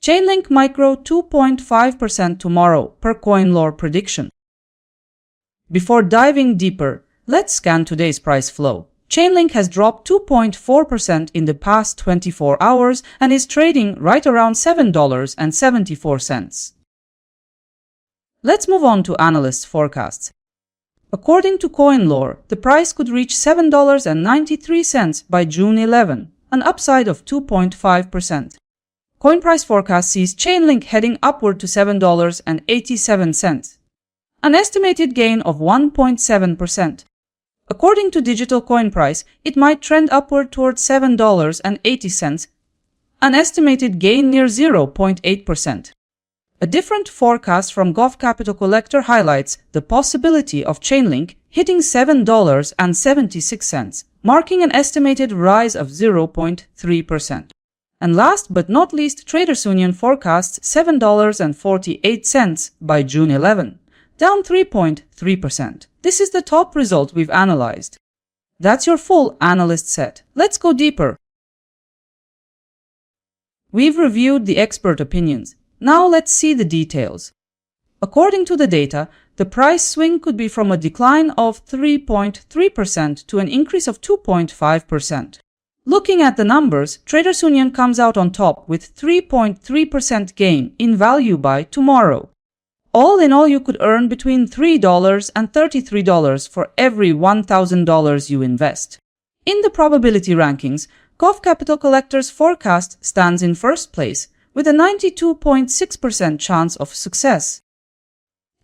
Chainlink might grow 2.5% tomorrow per CoinLore prediction. Before diving deeper, let's scan today's price flow. Chainlink has dropped 2.4% in the past 24 hours and is trading right around $7.74. Let's move on to analyst forecasts. According to CoinLore, the price could reach $7.93 by June 11, an upside of 2.5%. CoinPrice forecast sees Chainlink heading upward to $7.87, an estimated gain of 1.7%. According to Digital CoinPrice, it might trend upward towards $7.80, an estimated gain near 0.8%. A different forecast from Gov Capital Collector highlights the possibility of Chainlink hitting $7.76, marking an estimated rise of 0.3%. And last but not least, Traders Union forecasts $7.48 by June 11, down 3.3%. This is the top result we've analyzed. That's your full analyst set. Let's go deeper. We've reviewed the expert opinions. Now let's see the details. According to the data, the price swing could be from a decline of 3.3% to an increase of 2.5%. Looking at the numbers, Traders Union comes out on top with 3.3% gain in value by tomorrow. All in all, you could earn between $3 and $33 for every $1,000 you invest. In the probability rankings, Gov Capital Collector's forecast stands in first place, with a 92.6% chance of success.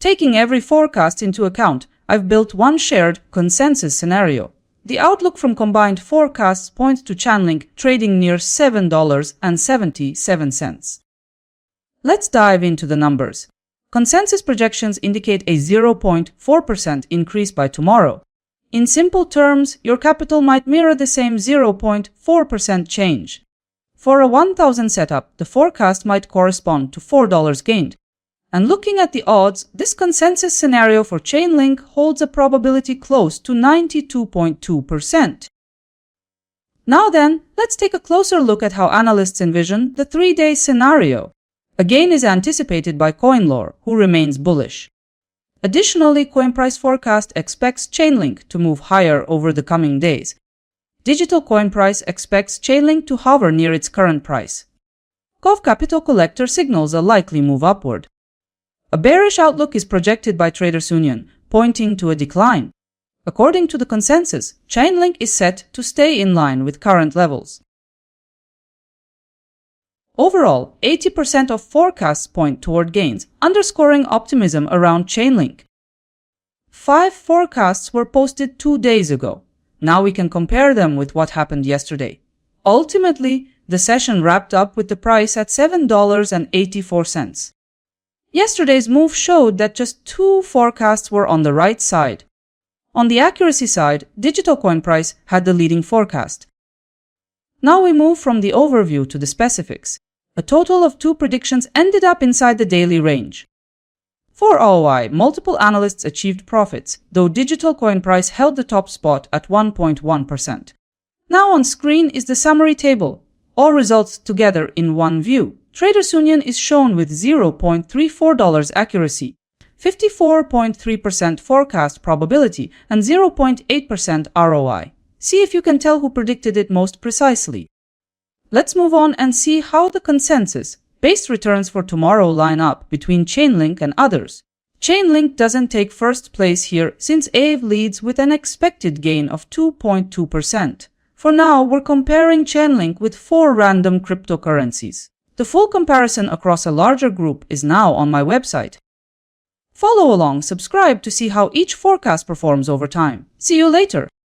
Taking every forecast into account, I've built one shared consensus scenario. The outlook from combined forecasts points to Chainlink trading near $7.77. Let's dive into the numbers. Consensus projections indicate a 0.4% increase by tomorrow. In simple terms, your capital might mirror the same 0.4% change. For a 1,000 setup, the forecast might correspond to $4 gained. And looking at the odds, this consensus scenario for Chainlink holds a probability close to 92.2%. Now then, let's take a closer look at how analysts envision the 3-day scenario. A gain is anticipated by CoinLore, who remains bullish. Additionally, CoinPrice forecast expects Chainlink to move higher over the coming days. Digital CoinPrice expects Chainlink to hover near its current price. Gov Capital Collector signals a likely move upward. A bearish outlook is projected by Traders Union, pointing to a decline. According to the consensus, Chainlink is set to stay in line with current levels. Overall, 80% of forecasts point toward gains, underscoring optimism around Chainlink. 5 forecasts were posted 2 days ago. Now we can compare them with what happened yesterday. Ultimately, the session wrapped up with the price at $7.84. Yesterday's move showed that just 2 forecasts were on the right side. On the accuracy side, Digital CoinPrice had the leading forecast. Now we move from the overview to the specifics. A total of 2 predictions ended up inside the daily range. For ROI, multiple analysts achieved profits, though Digital CoinPrice held the top spot at 1.1%. Now on screen is the summary table, all results together in one view. Traders Union is shown with $0.34 accuracy, 54.3% forecast probability, and 0.8% ROI. See if you can tell who predicted it most precisely. Let's move on and see how the consensus-based returns for tomorrow line up between Chainlink and others. Chainlink doesn't take first place here since AVE leads with an expected gain of 2.2%. For now, we're comparing Chainlink with 4 random cryptocurrencies. The full comparison across a larger group is now on my website. Follow along, subscribe to see how each forecast performs over time. See you later!